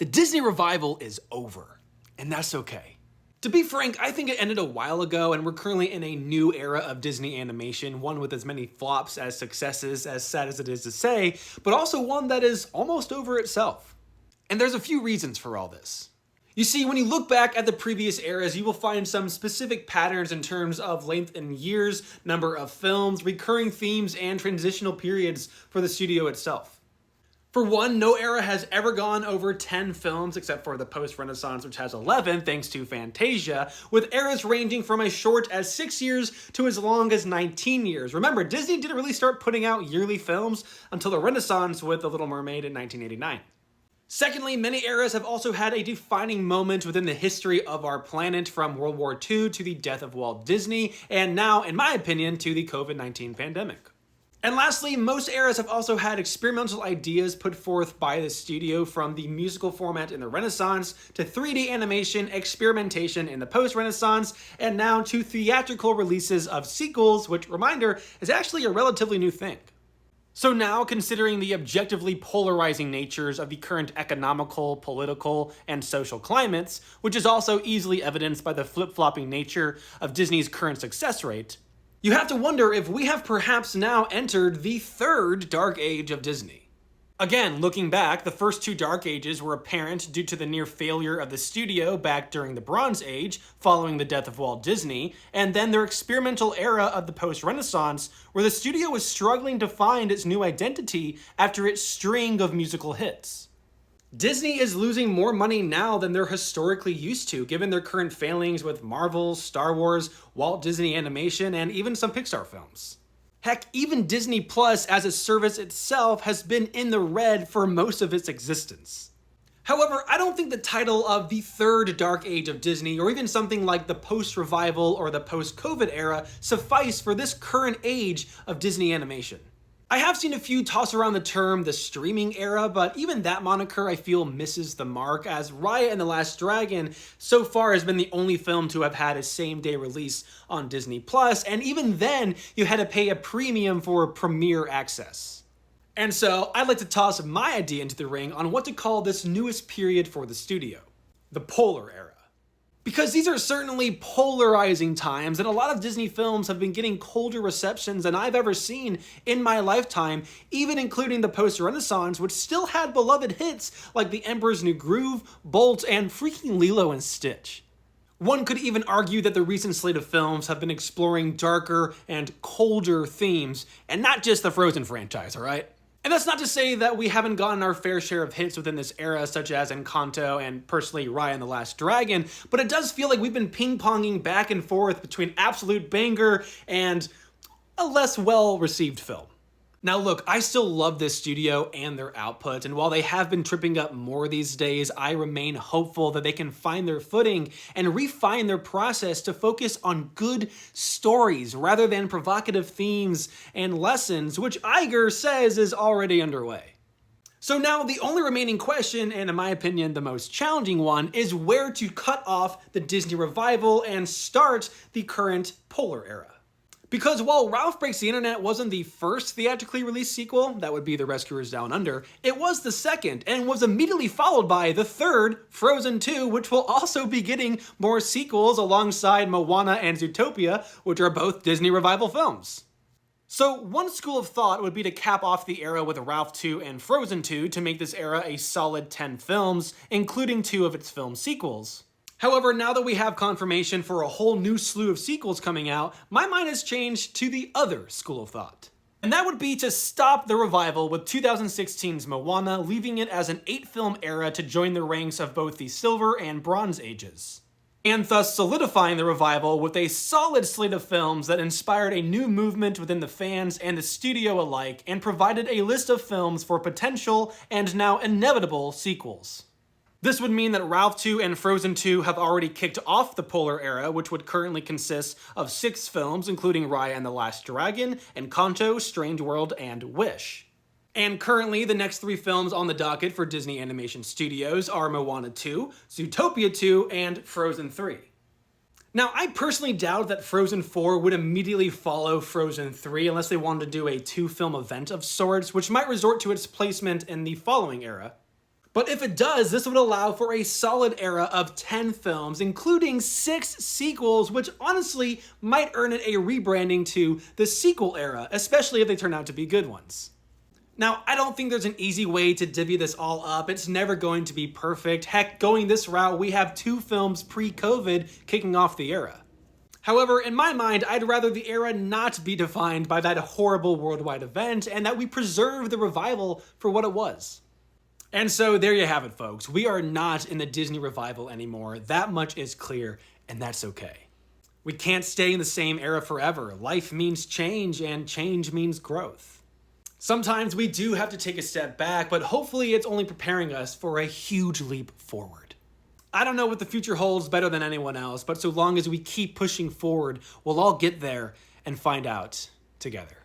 The Disney revival is over, and that's okay. To be frank, I think it ended a while ago, and we're currently in a new era of Disney animation, one with as many flops as successes, as sad as it is to say, but also one that is almost over itself. And there's a few reasons for all this. You see, when you look back at the previous eras, you will find some specific patterns in terms of length in years, number of films, recurring themes, and transitional periods for the studio itself. For one, no era has ever gone over 10 films except for the post-Renaissance, which has 11 thanks to Fantasia, with eras ranging from as short as 6 years to as long as 19 years. Remember, Disney didn't really start putting out yearly films until the Renaissance with The Little Mermaid in 1989. Secondly, many eras have also had a defining moment within the history of our planet, from World War II to the death of Walt Disney, and now, in my opinion, to the COVID-19 pandemic. And lastly, most eras have also had experimental ideas put forth by the studio, from the musical format in the Renaissance to 3D animation experimentation in the post-Renaissance, and now to theatrical releases of sequels, which, reminder, is actually a relatively new thing. So now, considering the objectively polarizing natures of the current economical, political, and social climates, which is also easily evidenced by the flip-flopping nature of Disney's current success rate, you have to wonder if we have perhaps now entered the third dark age of Disney. Again, looking back, the first two dark ages were apparent due to the near failure of the studio back during the Bronze Age, following the death of Walt Disney, and then their experimental era of the post-Renaissance, where the studio was struggling to find its new identity after its string of musical hits. Disney is losing more money now than they're historically used to, given their current failings with Marvel, Star Wars, Walt Disney Animation, and even some Pixar films. Heck, even Disney Plus as a service itself has been in the red for most of its existence. However, I don't think the title of the third dark age of Disney, or even something like the post-revival or the post-COVID era, suffice for this current age of Disney animation. I have seen a few toss around the term the streaming era, but even that moniker I feel misses the mark, as Raya and the Last Dragon so far has been the only film to have had a same-day release on Disney+, and even then you had to pay a premium for premiere access. And so I'd like to toss my idea into the ring on what to call this newest period for the studio: the Polar Era. Because these are certainly polarizing times, and a lot of Disney films have been getting colder receptions than I've ever seen in my lifetime, even including the post-Renaissance, which still had beloved hits like The Emperor's New Groove, Bolt, and freaking Lilo and Stitch. One could even argue that the recent slate of films have been exploring darker and colder themes, and not just the Frozen franchise, alright? And that's not to say that we haven't gotten our fair share of hits within this era, such as Encanto and personally Raya and the Last Dragon, but it does feel like we've been ping-ponging back and forth between absolute banger and a less well-received film. Now look, I still love this studio and their output, and while they have been tripping up more these days, I remain hopeful that they can find their footing and refine their process to focus on good stories rather than provocative themes and lessons, which Iger says is already underway. So now the only remaining question, and in my opinion the most challenging one, is where to cut off the Disney revival and start the current Polar Era. Because while Ralph Breaks the Internet wasn't the first theatrically released sequel, that would be The Rescuers Down Under, it was the second, and was immediately followed by the third, Frozen 2, which will also be getting more sequels alongside Moana and Zootopia, which are both Disney revival films. So one school of thought would be to cap off the era with Ralph 2 and Frozen 2 to make this era a solid 10 films, including 2 of its film sequels. However, now that we have confirmation for a whole new slew of sequels coming out, my mind has changed to the other school of thought. And that would be to stop the revival with 2016's Moana, leaving it as an 8-film era to join the ranks of both the Silver and Bronze Ages. And thus solidifying the revival with a solid slate of films that inspired a new movement within the fans and the studio alike, and provided a list of films for potential and now inevitable sequels. This would mean that Ralph 2 and Frozen 2 have already kicked off the Polar Era, which would currently consist of 6 films, including Raya and the Last Dragon, Encanto, Strange World, and Wish. And currently, the next 3 films on the docket for Disney Animation Studios are Moana 2, Zootopia 2, and Frozen 3. Now, I personally doubt that Frozen 4 would immediately follow Frozen 3 unless they wanted to do a 2-film event of sorts, which might resort to its placement in the following era. But if it does, this would allow for a solid era of 10 films, including 6 sequels, which honestly might earn it a rebranding to the sequel era, especially if they turn out to be good ones. Now, I don't think there's an easy way to divvy this all up. It's never going to be perfect. Heck, going this route, we have 2 films pre-COVID kicking off the era. However, in my mind, I'd rather the era not be defined by that horrible worldwide event and that we preserve the revival for what it was. And so there you have it, folks. We are not in the Disney revival anymore. That much is clear, and that's okay. We can't stay in the same era forever. Life means change, and change means growth. Sometimes we do have to take a step back, but hopefully it's only preparing us for a huge leap forward. I don't know what the future holds better than anyone else, but so long as we keep pushing forward, we'll all get there and find out together.